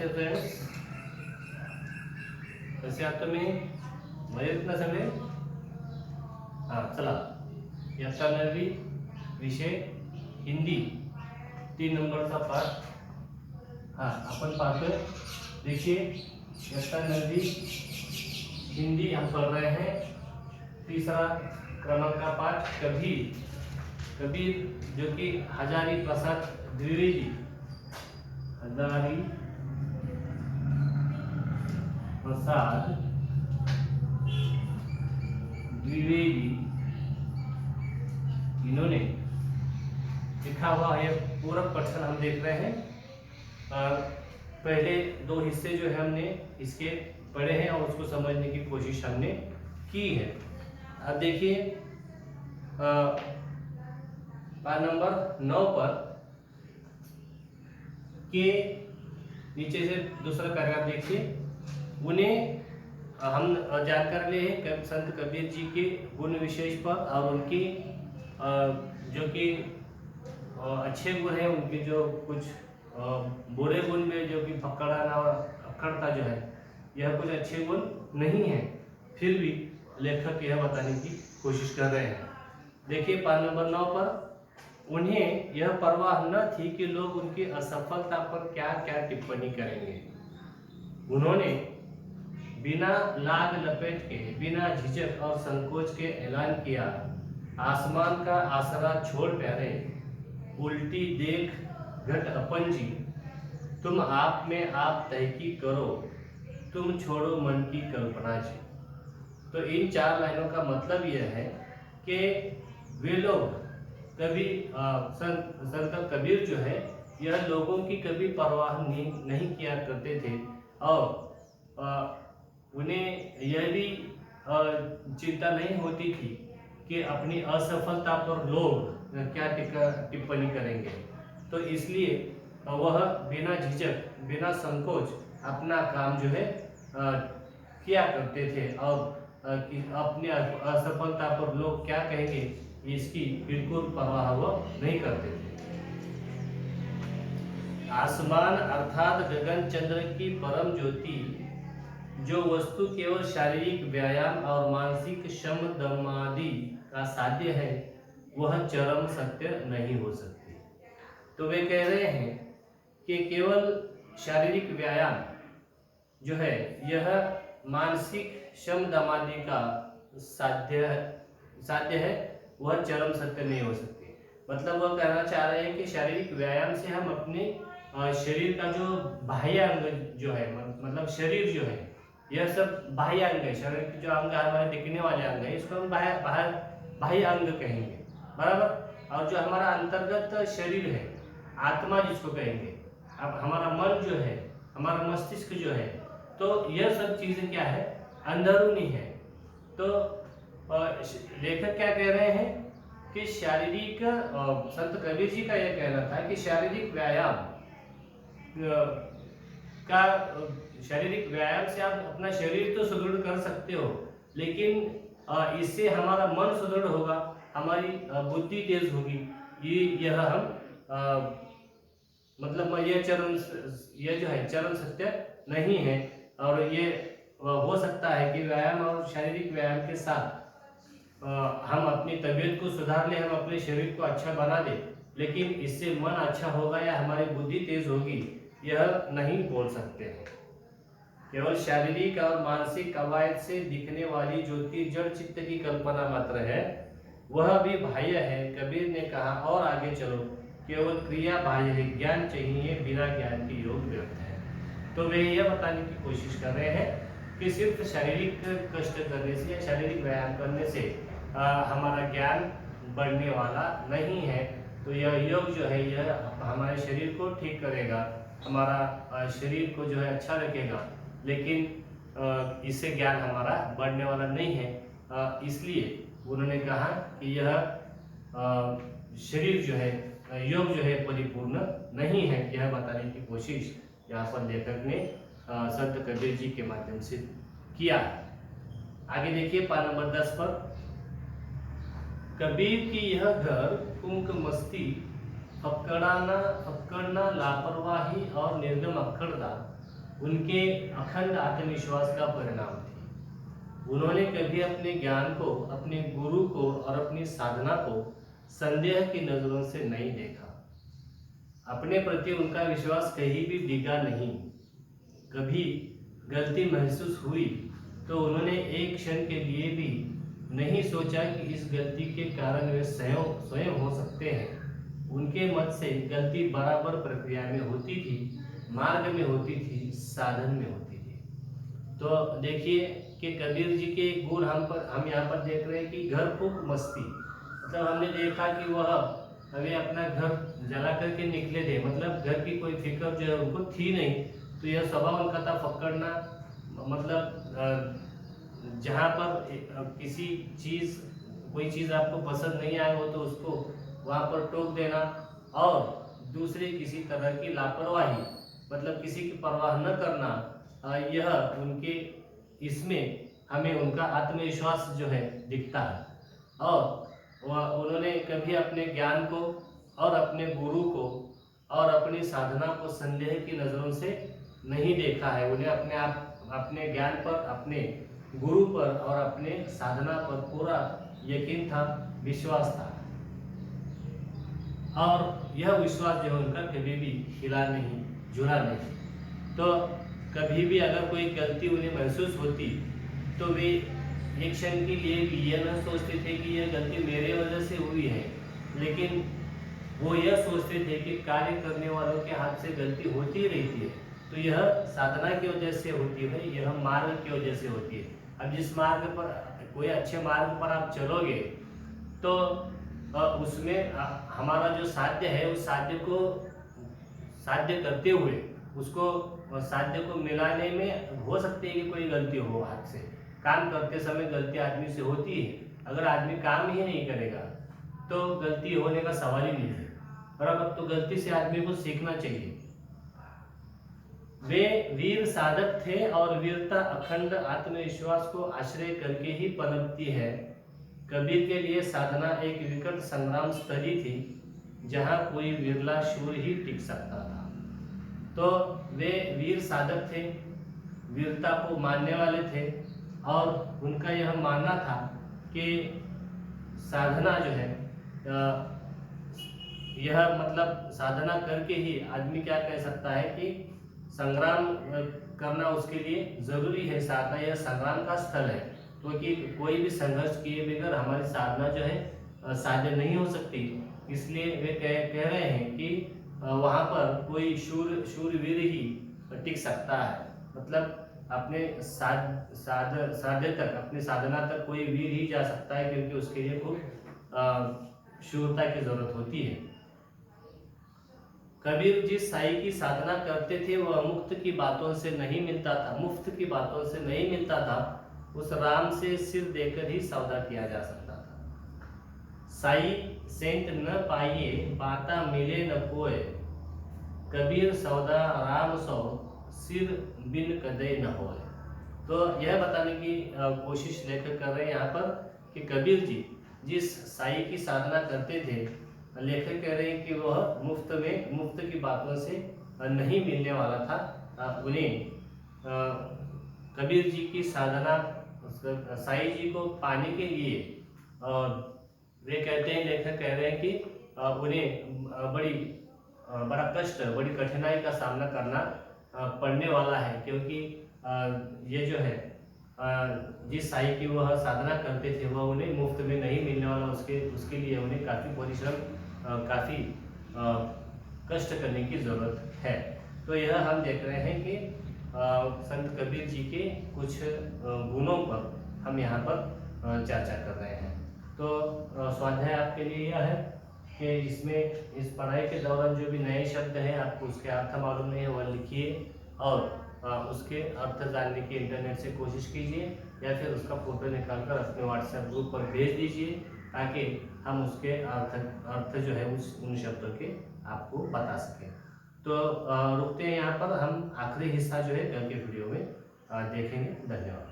नमस्ते फ्रेंड्स, कसे आहात तुम्ही? मजेत ना सगळे? हां, चला इयत्ता 9वी विषय हिंदी 3 नंबरचा पाठ आपण पाहतोय। देखिए इयत्ता 9वी हिंदी हम पढ़ रहे हैं। तीसरा क्रमांक का पाठ कबीर। कबीर जो कि हजारी प्रसाद द्विवेदी, हजारी प्रसाद द्विवेदी इन्होंने लिखा हुआ यह पूरक पठन हम देख रहे हैं। पहले दो हिस्से जो है हमने इसके पढ़े हैं और उसको समझने की कोशिश हमने की है। अब देखिए पाठ नंबर 9 पर के नीचे से दूसरा पैराग्राफ देखिए। उन्हें हम जानकर लिए हैं संत कबीर जी के गुण विशेष पर और उनकी जो कि अच्छे गुण हैं, उनके जो कुछ बुरे गुण में जो कि फक्कड़ाना और अक्कड़ता जो है, यह कुछ अच्छे गुण नहीं है, फिर भी लेखक यह बताने की कोशिश कर रहे हैं। देखिए पाठ नंबर 9 पर, उन्हें यह परवाह न थी कि लोग उनकी असफलता पर क्या क्या टिप्पणी करेंगे। उन्होंने बिना लाग लपेट के, बिना झिझक और संकोच के ऐलान किया, आसमान का आसरा छोड़ प्यारे, उल्टी देख घट अपंजी, तुम आप में आप तहकीक करो, तुम छोड़ो मन की कल्पना जी। तो इन 4 लाइनों का मतलब यह है कि वे लोग कभी संत कबीर जो है, यह लोगों की कभी परवाह नहीं किया करते थे और उन्हें यह भी चिंता नहीं होती थी कि अपनी असफलता पर लोग क्या टिप्पणी करेंगे। तो इसलिए वह बिना झिझक, बिना संकोच अपना काम जो है किया करते थे और अपनी असफलता पर लोग क्या कहेंगे इसकी बिल्कुल परवाह वो नहीं करते थे। आसमान अर्थात गगन चंद्र की परम ज्योति, जो वस्तु केवल शारीरिक व्यायाम और मानसिक श्रम दमादि का साध्य है, वह चरम सत्य नहीं हो सकती। तो वे कह रहे हैं कि केवल शारीरिक व्यायाम जो है, यह मानसिक श्रम दमादि का साध्य है, वह चरम सत्य नहीं हो सकती। मतलब वह कहना चाह रहे हैं कि शारीरिक व्यायाम से हम अपने शरीर का जो बाह्य अंग जो है, मतलब शरीर जो है, यह सब बाह्य अंग है। शरीर के जो अंग हमारे दिखने वाले अंग है, इसको हम बाह्य अंग कहेंगे, बराबर। और जो हमारा अंतर्गत शरीर है, आत्मा जिसको कहेंगे, अब हमारा मन जो है, हमारा मस्तिष्क जो है, तो यह सब चीजें क्या है, अंदरूनी है। तो लेखक क्या कह रहे हैं कि शारीरिक, संत कबीर जी का यह कहना था कि शारीरिक व्यायाम से आप अपना शरीर तो सुदृढ़ कर सकते हो, लेकिन इससे हमारा मन सुदृढ़ होगा, हमारी बुद्धि तेज होगी। यह हम मतलब यह जो है चरम सत्य नहीं है। और ये हो सकता है कि व्यायाम और शारीरिक व्यायाम के साथ हम अपनी तबीयत को सुधार लें, हम अपने शरीर को अच्छा बना दें, लेकिन इससे मन अच्छा होगा या हमारी बुद्धि तेज होगी, यह नहीं बोल सकते हैं। केवल शारीरिक और मानसिक कवायद से दिखने वाली ज्योति जड़ चित्त की कल्पना मात्र है, वह भी बाह्य है। कबीर ने कहा और आगे चलो, केवल क्रिया बाह्य है, ज्ञान चाहिए, बिना ज्ञान के योग व्यर्थ है। तो वे यह बताने की कोशिश कर रहे हैं कि सिर्फ शारीरिक कष्ट करने से या शारीरिक व्यायाम करने से हमारा ज्ञान बढ़ने वाला नहीं है। तो यह योग जो है, यह हमारे शरीर को ठीक करेगा, हमारा शरीर को जो है अच्छा रखेगा, लेकिन इससे ज्ञान हमारा बढ़ने वाला नहीं है। इसलिए उन्होंने कहा कि यह शरीर जो है, योग जो है परिपूर्ण नहीं है। यह बताने की कोशिश यहाँ पर लेखक ने संत कबीर जी के माध्यम से किया। आगे देखिए पाठ नंबर 10 पर, कबीर की यह घर कुंक मस्ती, फक्कड़ना लापरवाही और निर्गम अक्कड़ता, उनके अखंड आत्मविश्वास का परिणाम थी। उन्होंने कभी अपने ज्ञान को, अपने गुरु को और अपनी साधना को संदेह की नजरों से नहीं देखा। अपने प्रति उनका विश्वास कहीं भी डिगा नहीं। कभी गलती महसूस हुई तो उन्होंने एक क्षण के लिए भी नहीं सोचा कि इस गलती के कारण वे स्वयं हो सकते हैं। उनके मत से गलती बराबर प्रक्रिया में होती थी, मार्ग में होती थी, साधन में होती थी। तो देखिए कि कबीर जी के गुण हम यहाँ पर देख रहे हैं कि घर खूब मस्ती, मतलब हमने देखा कि वह अभी अपना घर जला करके निकले थे, मतलब घर की कोई फिक्र जो है उनको थी नहीं। तो यह स्वभाव उनका था पकड़ना, मतलब जहाँ पर किसी चीज़, कोई चीज़ आपको पसंद नहीं आए हो तो उसको वहाँ पर टोक देना, और दूसरी किसी तरह की लापरवाही, मतलब किसी की परवाह न करना, यह उनके इसमें हमें उनका आत्मविश्वास जो है दिखता है। और उन्होंने कभी अपने ज्ञान को और अपने गुरु को और अपनी साधना को संदेह की नज़रों से नहीं देखा है। उन्हें अपने ज्ञान पर, अपने गुरु पर और अपने साधना पर पूरा यकीन था, विश्वास था, और यह विश्वास जो है उनका कभी भी हिला नहीं, झुला नहीं। तो कभी भी अगर कोई गलती उन्हें महसूस होती तो वे एक क्षण के लिए भी यह न सोचते थे कि यह गलती मेरे वजह से हुई है, लेकिन वो यह सोचते थे कि कार्य करने वालों के हाथ से गलती होती रहती है, तो यह साधना की वजह से होती है, यह मार्ग की वजह से होती है। अब जिस मार्ग पर, कोई अच्छे मार्ग पर आप चलोगे तो उसमें हमारा जो साध्य है उस साध्य को साध्य करते हुए उसको साध्य को मिलाने में हो सकती है कि कोई गलती हो। हाथ से काम करते समय गलती आदमी से होती है, अगर आदमी काम ही नहीं करेगा तो गलती होने का सवाल ही नहीं है। बराबर, तो गलती से आदमी को सीखना चाहिए। वे वीर साधक थे और वीरता अखंड आत्मविश्वास को आश्रय करके ही पनपती है। कबीर के लिए साधना एक विकट संग्राम स्थली थी जहां कोई विरला शूर ही टिक सकता था। तो वे वीर साधक थे, वीरता को मानने वाले थे, और उनका यह मानना था कि साधना जो है यह मतलब साधना करके ही आदमी क्या कह सकता है कि संग्राम करना उसके लिए जरूरी है। साधना यह संग्राम का स्थल है, क्योंकि कोई भी संघर्ष किए बगैर हमारी साधना जो है साध्य नहीं हो सकती। इसलिए वे कह रहे हैं कि वहाँ पर कोई शूरवीर ही टिक सकता है, मतलब अपने साध्य तक, अपनी साधना तक कोई वीर ही जा सकता है, क्योंकि उसके लिए खूब शूरता की जरूरत होती है। कबीर जिस साई की साधना करते थे वह मुफ्त की बातों से नहीं मिलता था, उस राम से सिर देकर ही सौदा किया जा सकता था। साई सेंट न पाइए बाता मिले न कोय, कबीर सौदा राम सौ सिर बिन कदे न होए। तो यह बताने की कोशिश लेखक कर रहे हैं यहाँ पर कि कबीर जी जिस साई की साधना करते थे, लेखक कह रहे हैं कि वह मुफ्त की बातों से नहीं मिलने वाला था। उन्हें कबीर जी की साधना, साई जी को पाने के लिए वे कहते हैं, लेखक कह रहे हैं कि उन्हें बड़ा कष्ट, बड़ी कठिनाई का सामना करना पड़ने वाला है, क्योंकि ये जो है जिस साई की वह साधना करते थे वह उन्हें मुफ्त में नहीं मिलने वाला। उसके लिए उन्हें काफ़ी परिश्रम, काफ़ी कष्ट करने की ज़रूरत है। तो यह हम देख रहे हैं कि संत कबीर जी के कुछ गुणों पर हम यहाँ पर चर्चा कर रहे हैं। तो स्वाध्याय आपके लिए यह है कि इसमें इस पढ़ाई के दौरान जो भी नए शब्द हैं आपको उसके अर्थ मालूम नहीं है वह लिखिए, और उसके अर्थ जानने की इंटरनेट से कोशिश कीजिए, या फिर उसका फोटो निकालकर अपने व्हाट्सएप ग्रुप पर भेज दीजिए, ताकि हम उसके अर्थ जो है उन शब्दों के आपको बता सकें। तो रुकते हैं यहाँ पर, हम आखिरी हिस्सा जो है कल के वीडियो में देखेंगे। धन्यवाद।